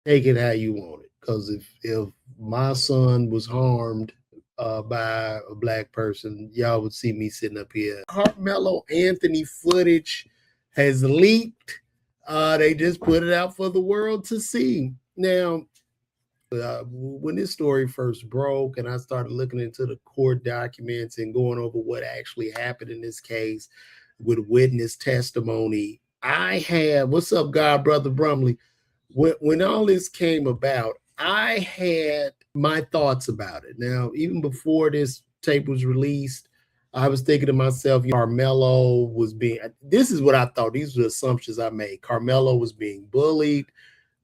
Take it how you want it. Because if my son was harmed by a black person, y'all would see me sitting up here. Carmelo Anthony footage has leaked. They just put it out for the world to see. Now, when this story first broke and I started looking into the court documents and going over what actually happened in this case with witness testimony, I had, what's up, God, Brother Brumley? When all this came about, I had my thoughts about it. Now, even before this tape was released, I was thinking to myself, Carmelo was being, this is what I thought. These were the assumptions I made. Carmelo was being bullied.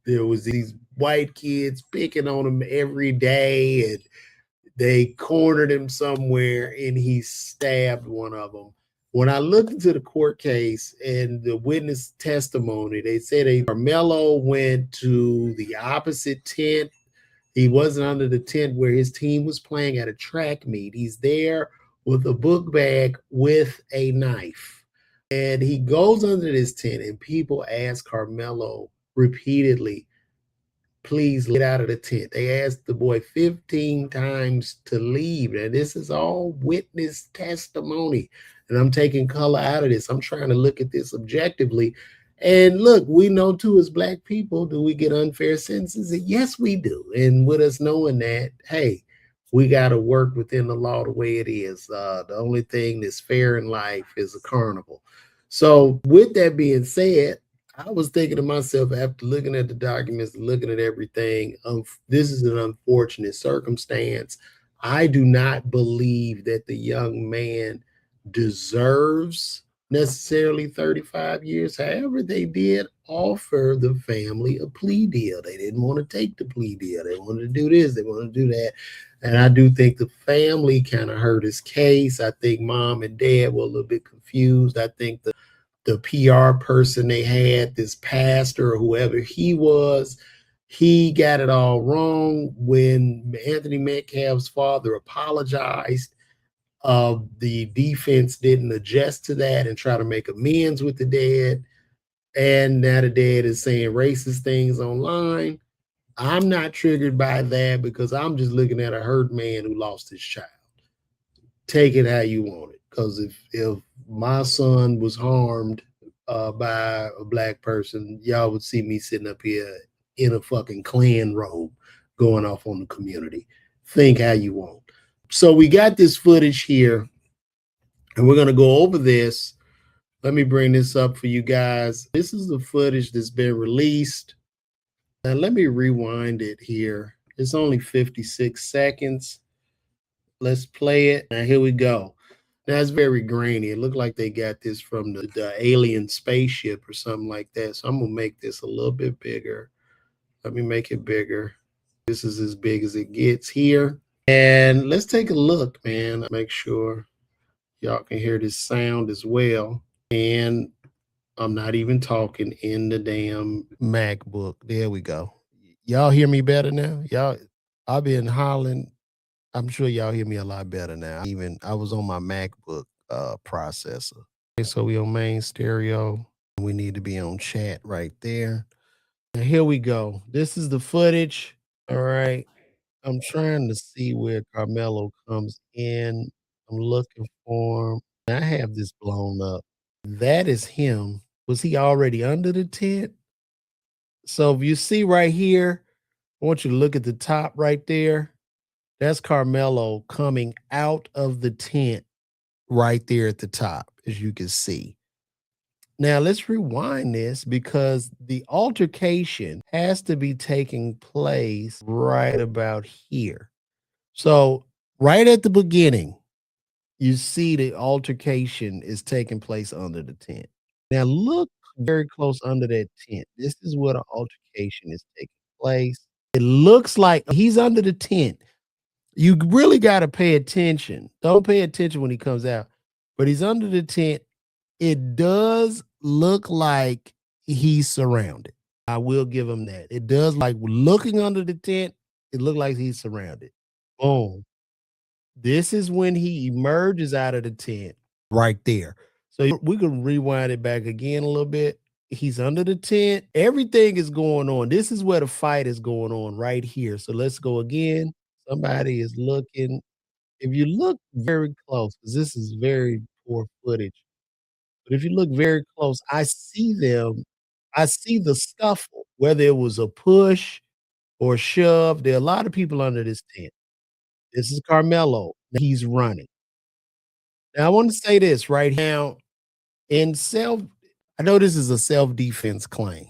There was these white kids picking on him every day, and they cornered him somewhere, and he stabbed one of them. When I looked into the court case and the witness testimony, they said Carmelo went to the opposite tent. He wasn't under the tent where his team was playing at a track meet. He's there with a book bag with a knife. And he goes under this tent, and people ask Carmelo repeatedly, please get out of the tent. They asked the boy 15 times to leave. And this is all witness testimony. And I'm taking color out of this. I'm trying to look at this objectively. And look, we know too, as black people, do we get unfair sentences? Yes, we do. And with us knowing that, hey, we got to work within the law the way it is. The only thing that's fair in life is a carnival. So, with that being said, I was thinking to myself after looking at the documents, looking at everything, this is an unfortunate circumstance. I do not believe that the young man deserves necessarily 35 years. However, they did offer the family a plea deal. They didn't want to take the plea deal. They wanted to do this, they wanted to do that. And I do think the family kind of hurt his case. I think mom and dad were a little bit confused. I think the PR person they had, this pastor or whoever he was, he got it all wrong. When Anthony Metcalf's father apologized, the defense didn't adjust to that and try to make amends with the dad. And now the dad is saying racist things online. I'm not triggered by that because I'm just looking at a hurt man who lost his child. Take it how you want it. Because if my son was harmed by a black person, y'all would see me sitting up here in a fucking Klan robe going off on the community. Think how you want. So we got this footage here, and we're going to go over this. Let me bring this up for you guys. This is the footage that's been released. Now, let me rewind it here. It's only 56 seconds. Let's play it. Now, here we go. Now, it's very grainy. It looked like they got this from the alien spaceship or something like that. So I'm going to make this a little bit bigger. Let me make it bigger. This is as big as it gets here. And let's take a look, man. Make sure y'all can hear this sound as well. And I'm not even talking in the damn MacBook. There we go. Y'all hear me better now? Y'all, I've been hollering. I'm sure y'all hear me a lot better now. Even I was on my MacBook processor. Okay, so we on main stereo. We need to be on chat right there. Now here we go. This is the footage. All right. I'm trying to see where Carmelo comes in. I'm looking for him. I have this blown up. That is him. Was he already under the tent? So if you see right here, I want you to look at the top right there. That's Carmelo coming out of the tent right there at the top, as you can see. Now let's rewind this because the altercation has to be taking place right about here. So right at the beginning, you see the altercation is taking place under the tent. Now look very close under that tent. This is where the altercation is taking place. It looks like he's under the tent. You really got to pay attention. Don't pay attention when he comes out, but he's under the tent. It does look like he's surrounded. I will give him that. It does, like looking under the tent, it looked like he's surrounded. Boom. This is when he emerges out of the tent right there. So we can rewind it back again a little bit. He's under the tent. Everything is going on. This is where the fight is going on right here. So let's go again. Somebody is looking. If you look very close, because this is very poor footage, but if you look very close, I see them. I see the scuffle, whether it was a push or shove. There are a lot of people under this tent. This is Carmelo. He's running. Now, I want to say this right now in self, I know this is a self defense claim,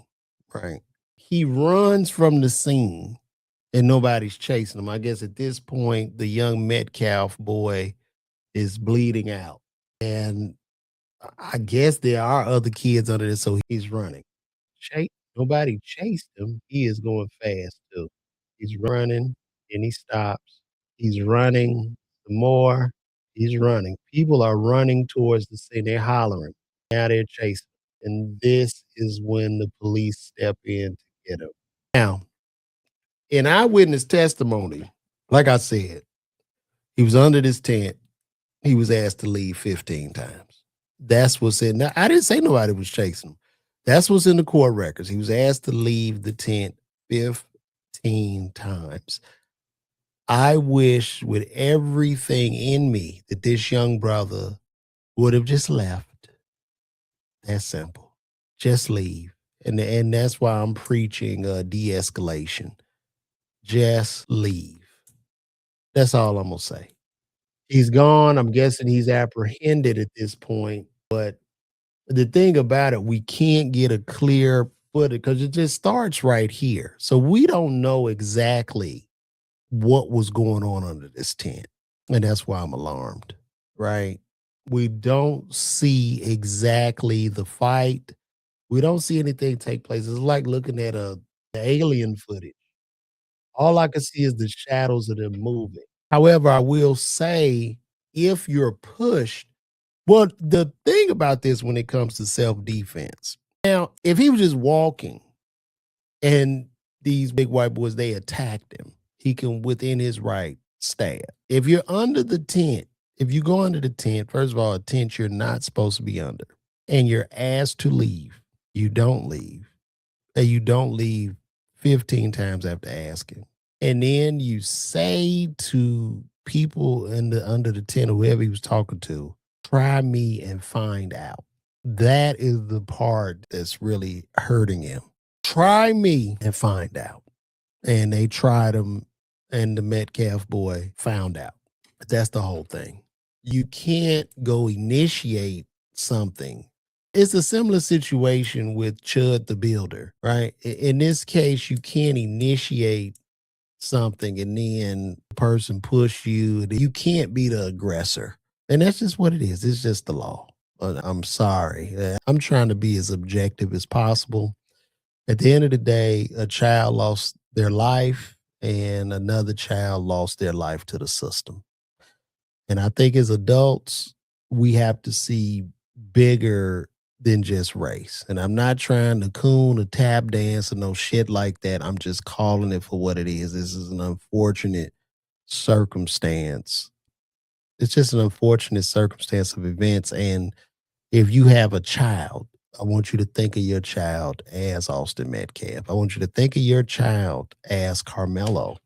right? He runs from the scene and nobody's chasing him. I guess at this point, the young Metcalf boy is bleeding out. And I guess there are other kids under this, so he's running. Chase Nobody chased him. He is going fast too. He's running and he stops. He's running some more. He's running. People are running towards the scene. They're hollering. Now they're chasing. And this is when the police step in to get him. Now, in eyewitness testimony, like I said, he was under this tent. He was asked to leave 15 times. That's what's in there. I didn't say nobody was chasing him. That's what's in the court records. He was asked to leave the tent 15 times. I wish with everything in me that this young brother would have just left. That's simple. Just leave. And that's why I'm preaching de-escalation. Just leave. That's all I'm gonna say. He's gone. I'm guessing he's apprehended at this point. But the thing about it, we can't get a clear footage because it just starts right here. So we don't know exactly what was going on under this tent. And that's why I'm alarmed, right? We don't see exactly the fight. We don't see anything take place. It's like looking at a alien footage. All I can see is the shadows of them moving. However, I will say if you're pushed, well, the thing about this when it comes to self-defense, now, if he was just walking and these big white boys, they attacked him, he can, within his right, stab. If you're under the tent, if you go under the tent, first of all, a tent you're not supposed to be under, and you're asked to leave, you don't leave. And you don't leave 15 times after asking. And then you say to people under the tent, whoever he was talking to, try me and find out. That is the part that's really hurting him. Try me and find out. And they tried him, and the Metcalf boy found out. But that's the whole thing. You can't go initiate something. It's a similar situation with Chud the Builder, right? In this case, you can't initiate something and then the person push you. You can't be the aggressor. And that's just what it is. It's just the law. I'm sorry. I'm trying to be as objective as possible. At the end of the day, a child lost their life and another child lost their life to the system. And I think as adults, we have to see bigger than just race. And I'm not trying to coon or tap dance or no shit like that. I'm just calling it for what it is. This is an unfortunate circumstance. It's just an unfortunate circumstance of events. And if you have a child, I want you to think of your child as Austin Metcalf. I want you to think of your child as Carmelo.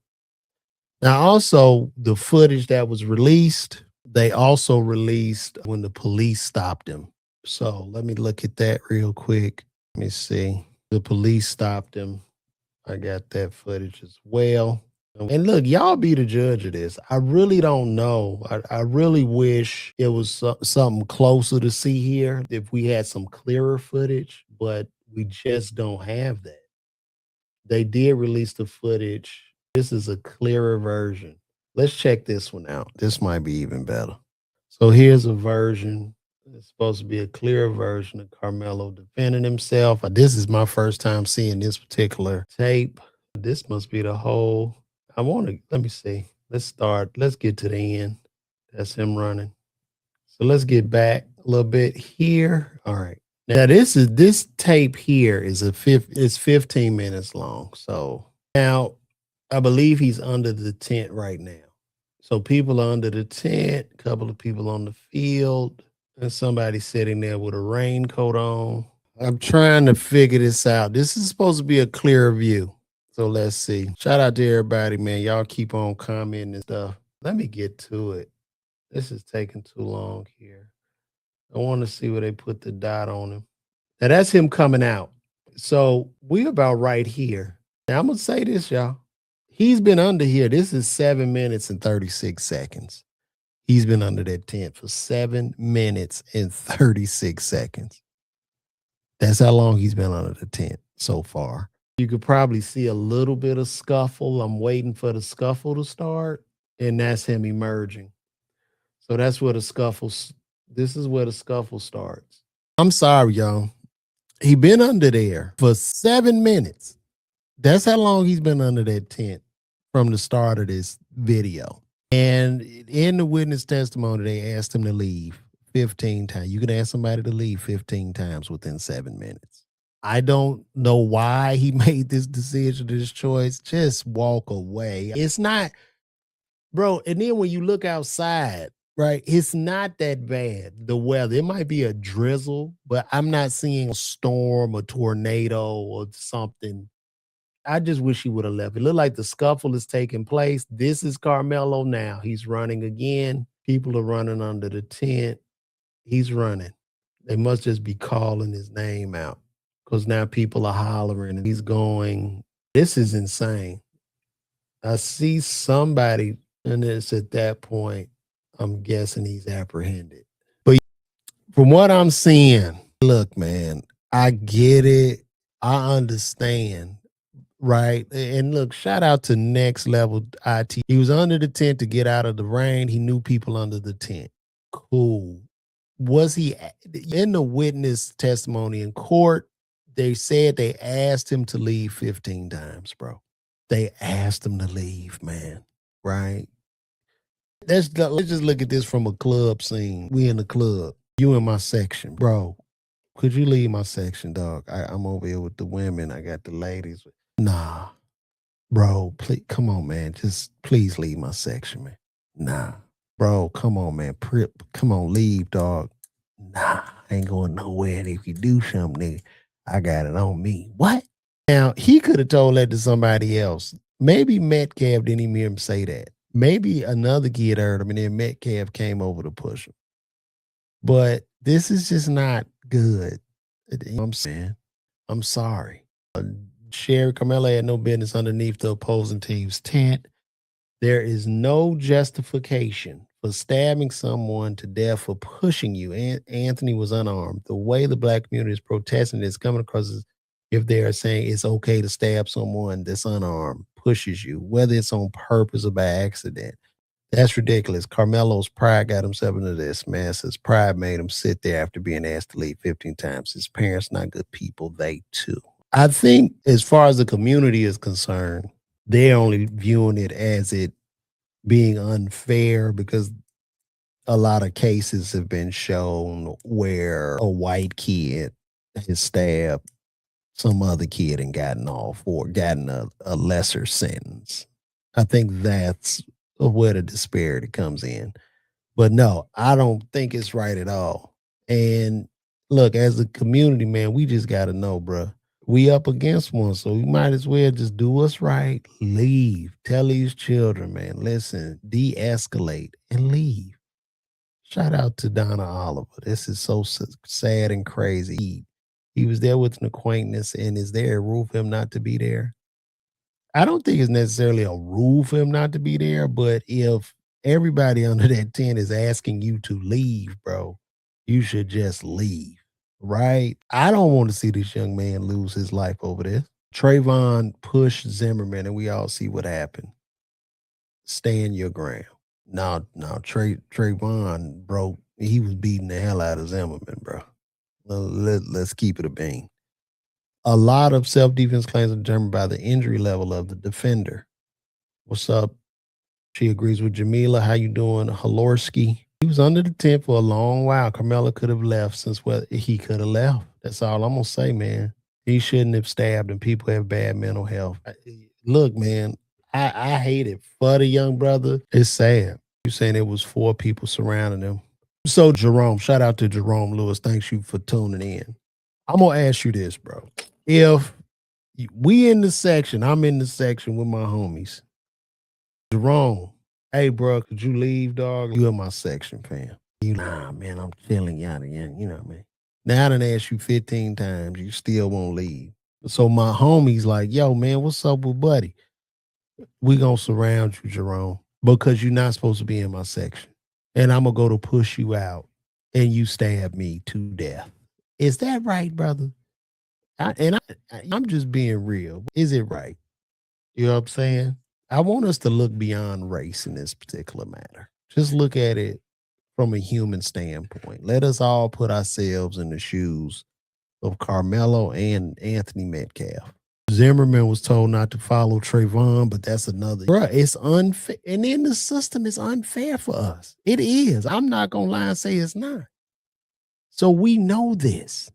Now, also, the footage that was released, they also released when the police stopped him. So let me look at that real quick. Let me see. The police stopped him. I got that footage as well. And look, y'all be the judge of this. I really don't know. I really wish it was something closer to see here if we had some clearer footage, but we just don't have that. They did release the footage. This is a clearer version. Let's check this one out. This might be even better. So here's a version. It's supposed to be a clearer version of Carmelo defending himself. This is my first time seeing this particular tape. This must be the whole. Let me see. Let's start. Let's get to the end. That's him running. So let's get back a little bit here. All right. Now this tape here is 15 minutes long. So now I believe he's under the tent right now. So people are under the tent, a couple of people on the field, and somebody sitting there with a raincoat on. I'm trying to figure this out. This is supposed to be a clearer view. So let's see. Shout out to everybody, man. Y'all keep on commenting and stuff. Let me get to it. This is taking too long here. I want to see where they put the dot on him. Now that's him coming out. So we about right here. Now I'm gonna say this, y'all. He's been under here. This is 7 minutes and 36 seconds. He's been under that tent for 7 minutes and 36 seconds. That's how long he's been under the tent so far. You could probably see a little bit of scuffle. I'm waiting for the scuffle to start, and that's him emerging. So that's where the scuffle, this is where the scuffle starts. I'm sorry, y'all. He been under there for 7 minutes. That's how long he's been under that tent from the start of this video. And in the witness testimony, they asked him to leave 15 times. You can ask somebody to leave 15 times within 7 minutes. I don't know why he made this decision, this choice. Just walk away. It's not, bro. And then when you look outside, right, it's not that bad. The weather, it might be a drizzle, but I'm not seeing a storm, a tornado, or something. I just wish he would have left. It looked like the scuffle is taking place. This is Karmelo now. He's running again. People are running under the tent. He's running. They must just be calling his name out because now people are hollering and he's going. This is insane. I see somebody, and it's at that point, I'm guessing he's apprehended. But from what I'm seeing, look, man, I get it. I understand. Right. And look, shout out to Next Level IT. He was under the tent to get out of the rain. He knew people under the tent. Cool. Was he in the witness testimony in court? They said they asked him to leave 15 times, bro. They asked him to leave, man. Right. Let's just look at this from a club scene. We in the club. You in my section, bro. Could you leave my section, dog? I'm over here with the women. I got the ladies. Nah, bro, please, come on, man. Just please leave my section, man. Nah, bro, come on, man. Come on, leave, dog. Nah, I ain't going nowhere. And if you do something, I got it on me. What? Now, he could have told that to somebody else. Maybe Metcalf didn't even hear him say that. Maybe another kid heard him and then Metcalf came over to push him. But this is just not good. You know what I'm saying? I'm sorry. Sherry Karmelo had no business underneath the opposing team's tent. There is no justification for stabbing someone to death for pushing you. Anthony was unarmed. The way the black community is protesting is coming across as if they are saying it's okay to stab someone that's unarmed, pushes you, whether it's on purpose or by accident. That's ridiculous. Karmelo's pride got himself into this mess. His pride made him sit there after being asked to leave 15 times. His parents, not good people. They too. I think as far as the community is concerned, they're only viewing it as it being unfair because a lot of cases have been shown where a white kid has stabbed some other kid and gotten a lesser sentence. I think that's where the disparity comes in. But no, I don't think it's right at all. And look, as a community, man, we just got to know, bro. We up against one, so we might as well just do what's right. Leave. Tell these children, man, listen, de-escalate and leave. Shout out to Donna Oliver. This is so sad and crazy. He was there with an acquaintance, and is there a rule for him not to be there? I don't think it's necessarily a rule for him not to be there, but if everybody under that tent is asking you to leave, bro, you should just leave, right? I don't want to see this young man lose his life over this. Trayvon pushed Zimmerman, and we all see what happened. Stand your ground. Now, Trayvon, bro, he was beating the hell out of Zimmerman, bro. Let's keep it a bean. A lot of self-defense claims are determined by the injury level of the defender. What's up? She agrees with Jamila. How you doing? Halorski. He was under the tent for a long while. Karmelo could have left since he could have left. That's all I'm going to say, man. He shouldn't have stabbed, and people have bad mental health. Look, man, I hate it for the young brother. It's sad. You're saying it was 4 people surrounding him. So Jerome, shout out to Jerome Lewis. Thanks you for tuning in. I'm gonna ask you this, bro. If we in the section, I'm in the section with my homies. Jerome, hey, bro, could you leave, dog? You in my section, fam. You, nah, man, I'm chilling, yada, yada, you know what I mean? Now I done asked you 15 times, you still won't leave. So my homie's like, yo, man, what's up with Buddy? We gonna surround you, Jerome, because you're not supposed to be in my section. And I'm gonna go to push you out and you stab me to death. Is that right, brother? I'm just being real. Is it right? You know what I'm saying? I want us to look beyond race in this particular matter. Just look at it from a human standpoint. Let us all put ourselves in the shoes of Carmelo and Anthony Metcalf. Zimmerman was told not to follow Trayvon, but that's another. Bruh, it's unfair. And then the system is unfair for us. It is. I'm not going to lie and say it's not. So we know this.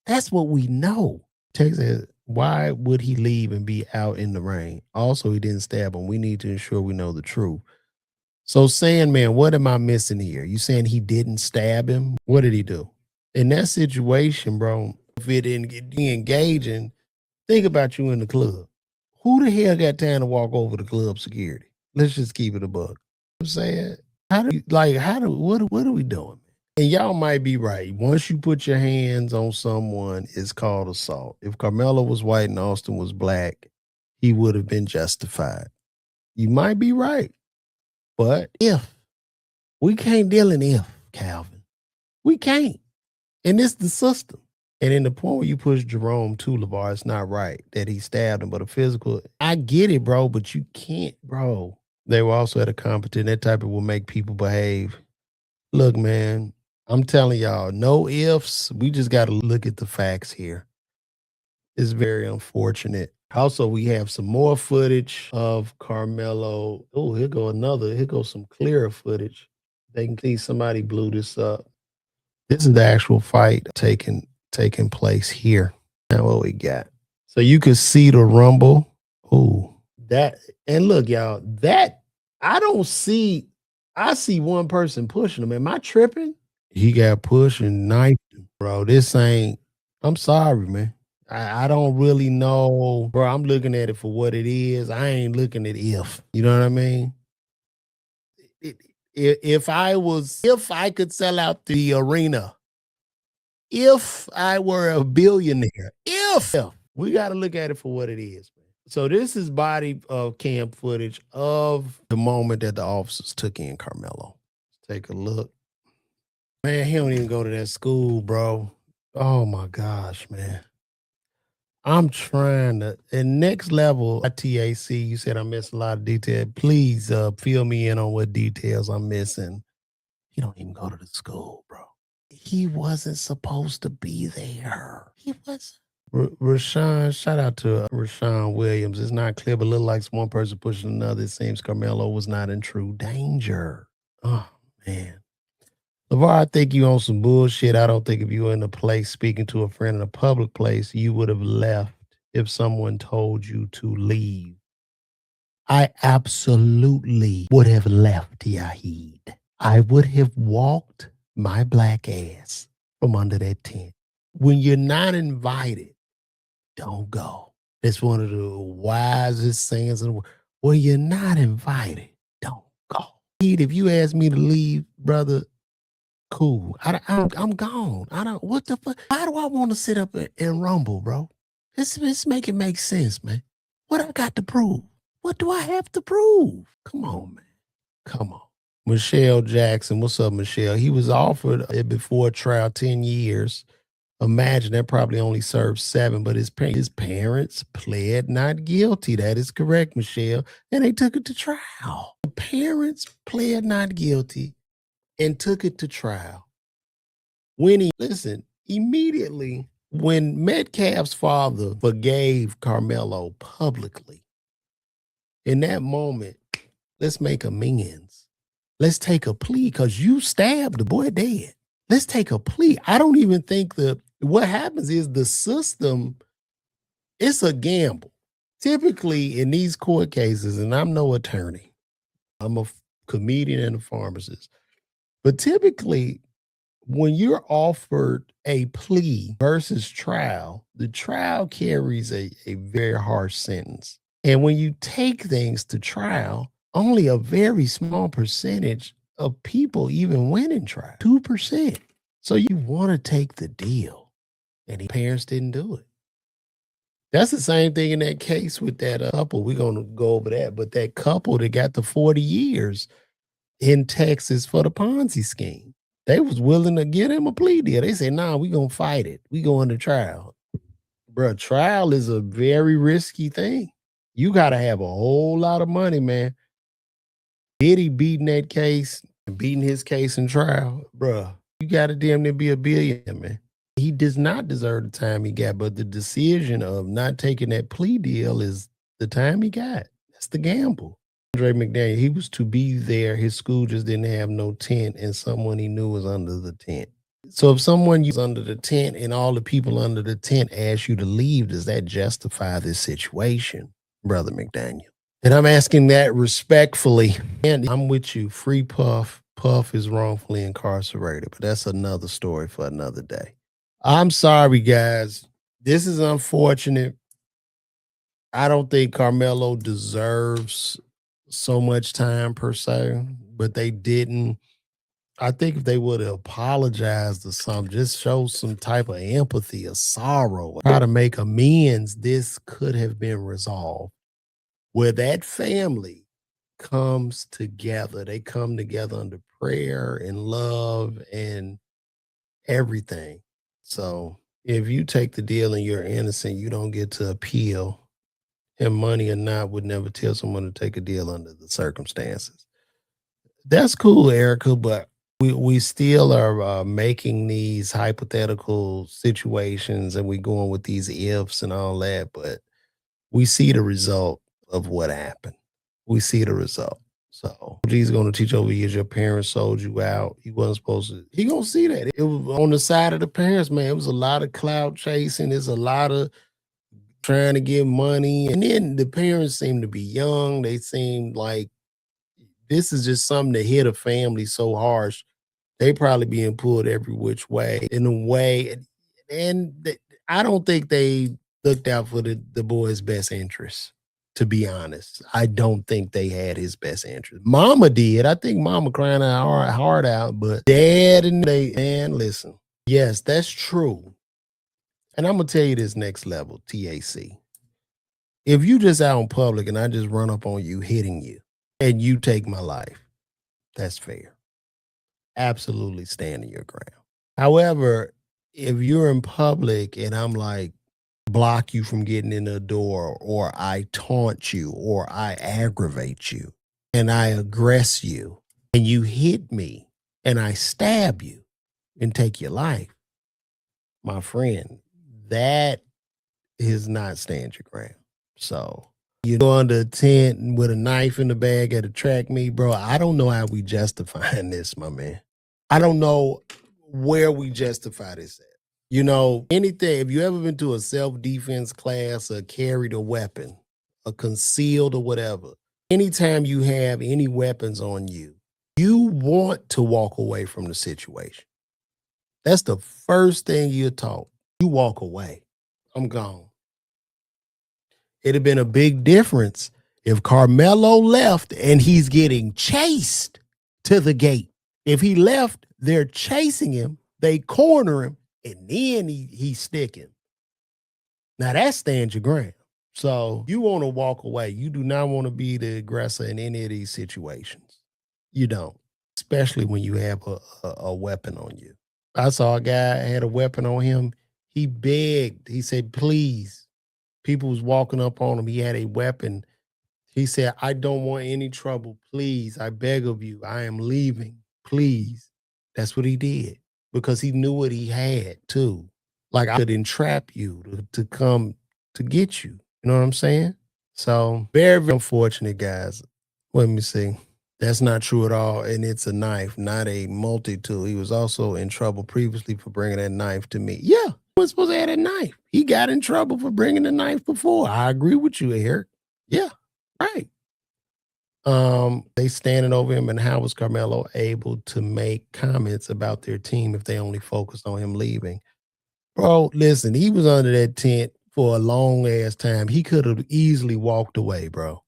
That's what we know. Texas, why would he leave and be out in the rain? Also, he didn't stab him. We need to ensure we know the truth. So, Sandman, what am I missing here? You saying he didn't stab him? What did he do? In that situation, bro, if it didn't get engaging, think about you in the club. Who the hell got time to walk over to club security? Let's just keep it a buck. I'm saying, what are we doing? And y'all might be right. Once you put your hands on someone, it's called assault. If Karmelo was white and Austin was black, he would have been justified. You might be right. But if we can't deal in if, Calvin, we can't. And it's the system. And in the point where you push Jerome to LeVar, it's not right that he stabbed him, but a physical. I get it, bro, but you can't, bro. They were also at a competent. That type of will make people behave. Look, man, I'm telling y'all, no ifs. We just got to look at the facts here. It's very unfortunate. Also, we have some more footage of Karmelo. Oh, here go another. Here goes some clearer footage. They can see somebody blew this up. This is the actual fight taking place here. Now what we got? So you can see the rumble. Oh, that and look, y'all, that I don't see. I see one person pushing him. Am I tripping? He got pushed and knifed him, bro. This ain't. I'm sorry, man. I don't really know, bro. I'm looking at it for what it is. I ain't looking at if. You know what I mean? If I could sell out the arena, if I were a billionaire, if we got to look at it for what it is. Man. So this is body cam footage of the moment that the officers took in Karmelo. Let's take a look. Man, he don't even go to that school, bro. Oh my gosh, man. I'm trying to, and next level, TAC, you said I missed a lot of detail. Please fill me in on what details I'm missing. He don't even go to the school, bro. He wasn't supposed to be there. He wasn't. Rashawn, shout out to Rashawn Williams. It's not clear, but look like one person pushing another. It seems Karmelo was not in true danger. Oh, man. LeVar, I think you on some bullshit. I don't think if you were in a place speaking to a friend in a public place, you would have left if someone told you to leave. I absolutely would have left, Yahid. I would have walked my black ass from under that tent. When you're not invited, don't go. That's one of the wisest sayings in the world. When you're not invited, don't go. If you ask me to leave, brother, cool. I'm gone. I don't. What the fuck? Why do I want to sit up and rumble, bro? Let's make it make sense, man. What I got to prove? What do I have to prove? Come on, man. Come on. Michelle Jackson. What's up, Michelle? He was offered before trial 10 years. Imagine that probably only served 7, but his parents pled not guilty. That is correct, Michelle. And they took it to trial. The parents pled not guilty and took it to trial. Immediately when Metcalf's father forgave Karmelo publicly, in that moment, let's make amends. Let's take a plea because you stabbed the boy dead. Let's take a plea. I don't even think what happens is the system, it's a gamble. Typically in these court cases, and I'm no attorney, I'm a comedian and a pharmacist, but typically when you're offered a plea versus trial, the trial carries a very harsh sentence. And when you take things to trial, only a very small percentage of people even win in trial, 2%. So you want to take the deal. And the parents didn't do it. That's the same thing in that case with that couple. We're going to go over that. But that couple that got the 40 years in Texas for the Ponzi scheme, they was willing to give him a plea deal. They said, nah, we going to fight it. We going to trial. Bro, trial is a very risky thing. You got to have a whole lot of money, man. Diddy beating that case and beating his case in trial, bro, you got to damn near be a billionaire, man. He does not deserve the time he got, but the decision of not taking that plea deal is the time he got. That's the gamble. Andre McDaniel, he was to be there. His school just didn't have no tent, and someone he knew was under the tent. So if someone was under the tent and all the people under the tent ask you to leave, does that justify this situation, Brother McDaniel? And I'm asking that respectfully. And I'm with you. Free Puff. Puff is wrongfully incarcerated, but that's another story for another day. I'm sorry, guys. This is unfortunate. I don't think Karmelo deserves so much time per se, but they didn't. I think if they would have apologized or something, just show some type of empathy or sorrow, try to make amends, this could have been resolved. Where that family comes together, they come together under prayer and love and everything. So if you take the deal and you're innocent, you don't get to appeal. And money or not would never tell someone to take a deal under the circumstances. That's cool, Erica, but we still are making these hypothetical situations and we going with these ifs and all that, but we see the result of what happened. We see the result. So he's going to teach over years your parents sold you out. He wasn't supposed to. He going to see that. It was on the side of the parents, man. It was a lot of clout chasing. There's a lot of trying to get money. And then the parents seem to be young. They seem like this is just something that hit a family so harsh. They probably being pulled every which way in a way. I don't think they looked out for the boy's best interest. To be honest, I don't think they had his best interest. Mama did. I think mama crying her heart out, but dad and they, man, listen. Yes, that's true. And I'm going to tell you this next level, TAC. If you just out in public and I just run up on you, hitting you, and you take my life, that's fair. Absolutely standing your ground. However, if you're in public and I'm like, block you from getting in the door, or I taunt you, or I aggravate you, and I aggress you, and you hit me, and I stab you and take your life, my friend, that is not stand your ground. So you go under a tent with a knife in the bag at a track meet, bro. I don't know how we justifying this, my man. I don't know where we justify this at. You know, anything, if you ever been to a self-defense class or carried a weapon, or concealed or whatever, anytime you have any weapons on you, you want to walk away from the situation. That's the first thing you're taught. You walk away. I'm gone. It'd have been a big difference if Karmelo left and he's getting chased to the gate. If he left, they're chasing him, they corner him, and then he's sticking. Now that stands your ground. So you want to walk away. You do not want to be the aggressor in any of these situations. You don't, especially when you have a weapon on you. I saw a guy had a weapon on him. He begged. He said, please. People was walking up on him. He had a weapon. He said, I don't want any trouble. Please, I beg of you. I am leaving. Please. That's what he did because he knew what he had too. Like I could entrap you to come to get you. You know what I'm saying? So very, very unfortunate, guys. Let me see. That's not true at all. And it's a knife, not a multi-tool. He was also in trouble previously for bringing that knife to me. Yeah, he was supposed to have a knife. He got in trouble for bringing the knife before. I agree with you, Eric. Yeah, right. They standing over him, and how was Carmelo able to make comments about their team if they only focused on him leaving? Bro, listen, he was under that tent for a long ass time. He could have easily walked away, bro.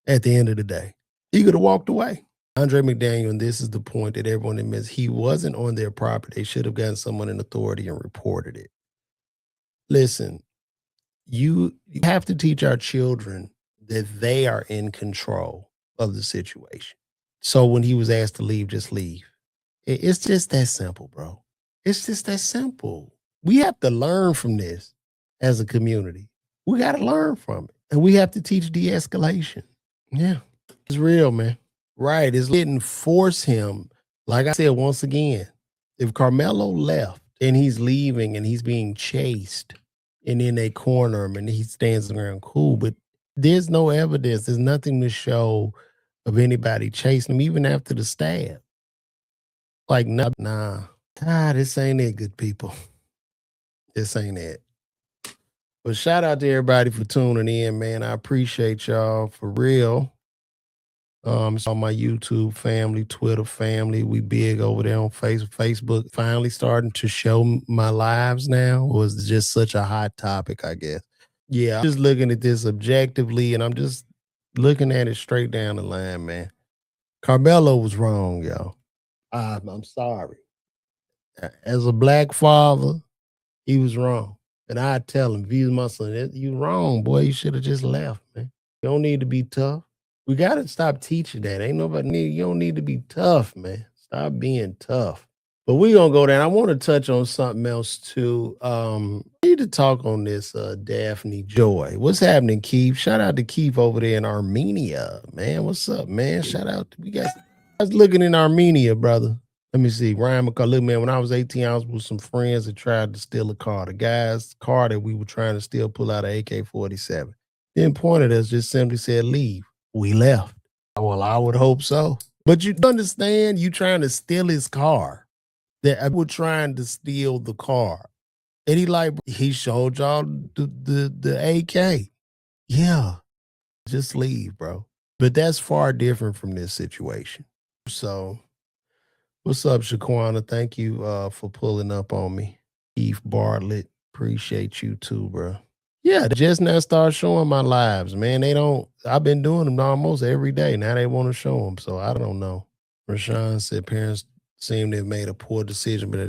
At the end of the day, he could have walked away. Andre McDaniel, and this is the point that everyone admits, he wasn't on their property. They should have gotten someone in authority and reported it. Listen, you have to teach our children that they are in control of the situation. So when he was asked to leave, just leave. It's just that simple, bro. It's just that simple. We have to learn from this as a community. We got to learn from it. And we have to teach de-escalation. Yeah, it's real, man. Right. It's didn't force him. Like I said, once again, if Carmelo left and he's leaving and he's being chased and then they corner him and he stands around cool, but there's no evidence. There's nothing to show of anybody chasing him, even after the stab. Like, nah. This ain't it, good people. This ain't it. But shout out to everybody for tuning in, man. I appreciate y'all for real. It's on my YouTube family, Twitter family. We big over there on Facebook. Finally starting to show my lives now. Was just such a hot topic, I guess. Yeah, I'm just looking at this objectively, and I'm just looking at it straight down the line, man. Carmelo was wrong, y'all. I'm sorry. As a black father, he was wrong. And I tell him, if he's my son, you wrong, boy. You should have just left, man. You don't need to be tough. We got to stop teaching that. Ain't nobody you don't need to be tough, man. Stop being tough. But we're going to go there. And I want to touch on something else too. I need to talk on this Daphne Joy. What's happening, Keith? Shout out to Keith over there in Armenia, man. What's up, man? Shout out to you guys. I was looking in Armenia, brother. Let me see. Ryan McCall, look, man, when I was 18, I was with some friends that tried to steal a car. The guy's car that we were trying to steal pull out an AK-47. Then pointed us, just simply said, leave. We left. Well, I would hope so. But you understand, you trying to steal his car. That we're trying to steal the car. And he showed y'all the AK. Yeah. Just leave, bro. But that's far different from this situation. So, what's up, Shaquana? Thank you for pulling up on me. Keith Bartlett, appreciate you too, bro. Yeah, they just now start showing my lives, man. I've been doing them almost every day. Now they want to show them, so I don't know. Rashawn said parents seem to have made a poor decision, but